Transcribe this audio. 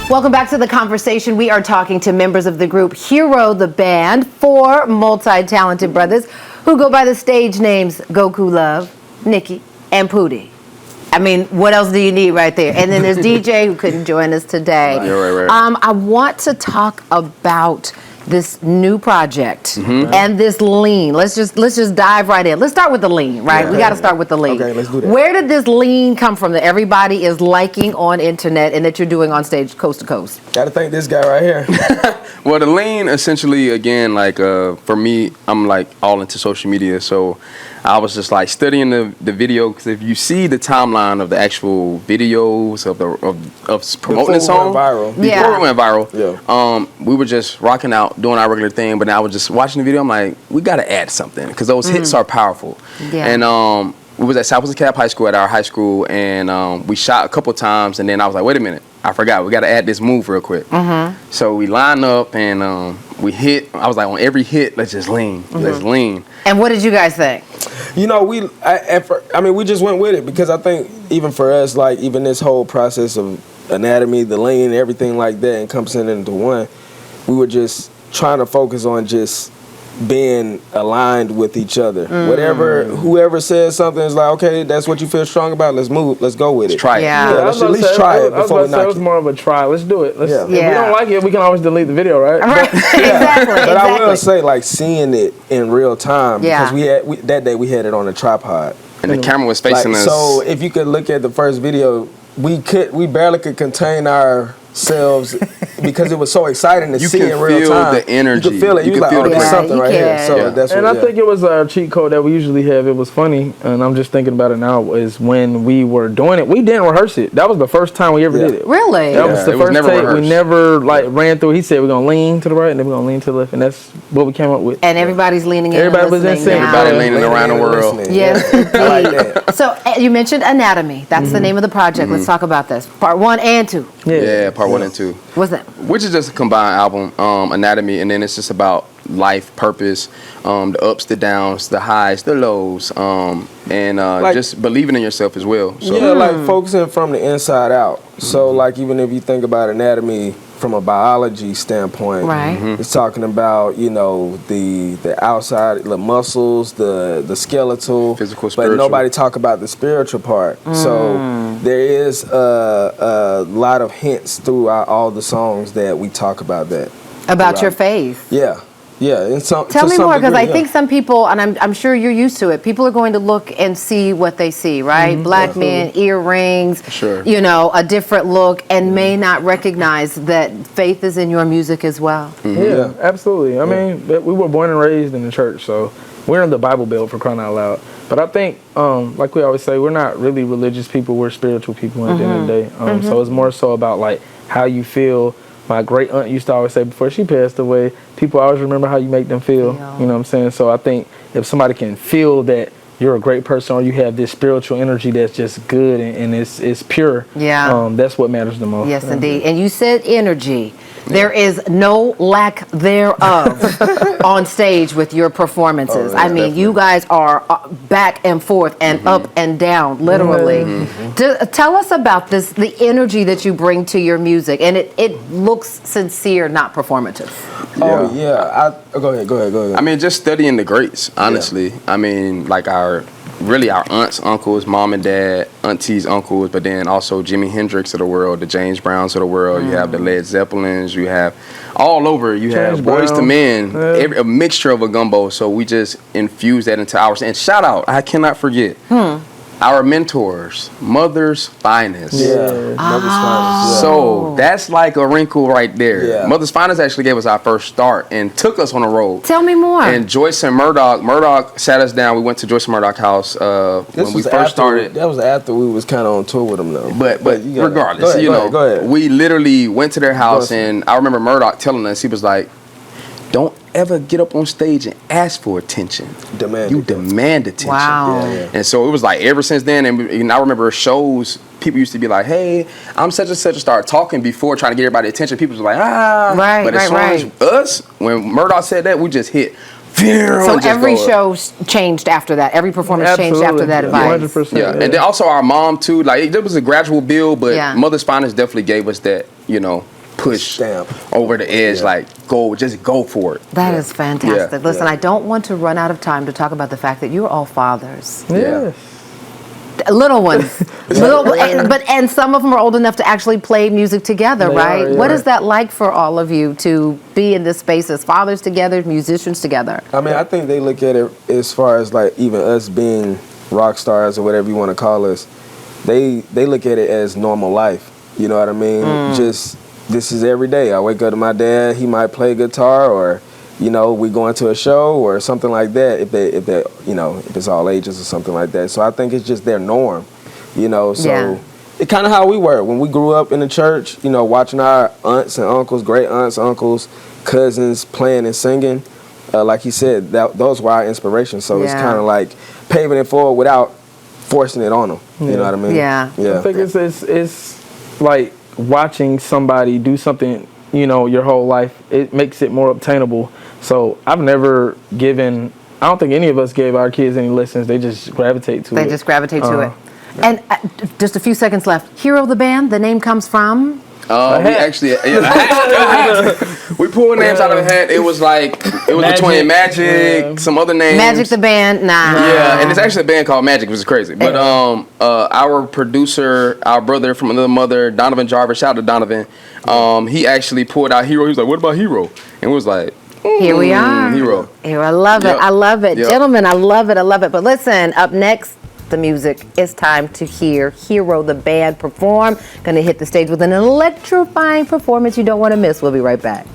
Welcome back to the conversation. We are talking to members of the group Hero the Band, 4 multi-talented brothers who go by the stage names Goku Love, Nikki, and Pootie. I mean, what else do you need right there? And then there's DJ who couldn't join us today. Right. I want to talk about this new project and this lean. Let's just dive right in. Let's start with the lean, right? We got to start with the lean. Okay, let's do that. Where did this lean come from that everybody is liking on internet and that you're doing on stage coast to coast? Gotta thank this guy right here. Well, the lean essentially, again, like for me, I'm like all into social media, so I was just like studying the video, because if you see the timeline of the actual videos of promoting the song, before it went viral, we were just rocking out, doing our regular thing. But then I was just watching the video. I'm like, we gotta add something, because those hits are powerful. And we was at Southwest Cap High School at our high school, and we shot a couple times. And then I was like, wait a minute, I forgot, we gotta add this move real quick. So we lined up and we hit. I was like, on every hit, let's just lean, let's lean. And what did you guys think? You know, we just went with it, because I think even for us, like even this whole process of anatomy, the lean, everything like that encompassing into one, we were just trying to focus on just being aligned with each other. Whoever says something is like, okay, that's what you feel strong about, let's move, let's go with it. Let's try it. Let's at least try it before we knock it. It was more of a try. Let's do it. If we don't like it, we can always delete the video, right? Exactly. But I will say, like, seeing it in real time, because that day we had it on a tripod. And the camera was facing us. So if you could look at the first video, we barely could contain ourselves because it was so exciting to see in real time. You could feel the energy. You could feel it. You was like, oh, there's something right here. So that's what. And I think it was a cheat code that we usually have. It was funny, and I'm just thinking about it now. Is when we were doing it, we didn't rehearse it. That was the first time we ever did it. Really? That was the first take. We never ran through. He said we're gonna lean to the right, and then we're gonna lean to the left, and that's what we came up with. And everybody's leaning in. Everybody was in sync. Everybody leaning around the world. Yes, I like that. So you mentioned anatomy. That's the name of the project. Let's talk about this. Part 1 and 2. Yeah, part 1 and 2. What's that? Which is just a combined album, anatomy, and then it's just about life, purpose, the ups, the downs, the highs, the lows, and just believing in yourself as well. So. Yeah, like focusing from the inside out. So like even if you think about anatomy from a biology standpoint, it's talking about, you know, the outside, the muscles, the skeletal, physical, spiritual. But nobody talk about the spiritual part. So there is a lot of hints throughout all the songs that we talk about that. About your faith. Yeah, and tell me more, because I think some people, and I'm sure you're used to it, people are going to look and see what they see, right? Black men, earrings, you know, a different look, and may not recognize that faith is in your music as well. Yeah, absolutely. I mean, we were born and raised in the church, so we're in the Bible Belt, for crying out loud. But I think, like we always say, we're not really religious people, we're spiritual people at the end of the day. So it's more so about like how you feel. My great aunt used to always say before she passed away, people always remember how you make them feel. You know what I'm saying? So I think if somebody can feel that you're a great person, or you have this spiritual energy that's just good and it's pure, that's what matters the most. Yes, indeed. And you said energy. There is no lack thereof on stage with your performances. I mean, you guys are back and forth and up and down, literally. Tell us about this, the energy that you bring to your music. And it looks sincere, not performative. Go ahead. I mean, just studying the greats, honestly. I mean, like our aunts, uncles, mom and dad, aunties, uncles, but then also Jimi Hendrix of the world, the James Browns of the world. You have the Led Zeppelins. You have all over. You have Boys to Men, a mixture of a gumbo. So we just infuse that into ours. And shout out, I cannot forget. Our mentors, Mother's Finest. Mother's Finest. So that's like a wrinkle right there. Mother's Finest actually gave us our first start and took us on the road. Tell me more. And Joyce and Murdoch sat us down. We went to Joyce and Murdoch house when we first started. That was after we was kind of on tour with them, though. But regardless, go ahead. We literally went to their house, and I remember Murdoch telling us, he was like, don't ever get up on stage and ask for attention. Demand attention. Wow. And so it was like ever since then, and I remember shows, people used to be like, hey, I'm such and such, and start talking before trying to get everybody attention. People was like, but as far as us, when Murdoch said that, we just hit. So every show changed after that. Every performance changed after that advice. 100%. And then also our mom too. Like there was a gradual build, but Mother's Finest definitely gave us that, you know, push Stamp. over the edge, Yeah. like just go for it. That is fantastic. Yeah. Listen, Yeah. I don't want to run out of time to talk about the fact that you're all fathers. Yeah. Little ones. And some of them are old enough to actually play music together, They right? are, yeah. What is that like for all of you to be in this space as fathers together, musicians together? I mean, I think they look at it as far as like even us being rock stars or whatever you want to call us. They look at it as normal life. You know what I mean? Just this is every day. I wake up to my dad. He might play guitar, or we go into a show or something like that. If it's all ages or something like that. So I think it's just their norm. So. Yeah. It kind of how we were when we grew up in the church, watching our aunts and uncles, great aunts, uncles, cousins playing and singing. Like he said, those were our inspirations. So it's Yeah. kind of like paving it forward without forcing it on them. You know what I mean? Yeah. Yeah. I think it's like watching somebody do something, your whole life. It makes it more obtainable. So I've never given, I don't think any of us gave our kids any lessons. They just gravitate to it. They just gravitate to it. And just a few seconds left. Hero the band, the name comes from? We actually, we pulled names out of the hat. It was Magic. between Magic, some other names. Magic the band? Nah. Yeah, and it's actually a band called Magic, which is crazy. But our producer, our brother from another mother, Donovan Jarvis, shout out to Donovan. He actually pulled out Hero. He was like, "What about Hero?" And we was like, Here we are. Hero. Here, I love it. Yep. I love it. Yep. Gentlemen, I love it. I love it. But listen, up next, the music. It's time to hear Hero the band perform. Gonna hit the stage with an electrifying performance you don't want to miss. We'll be right back.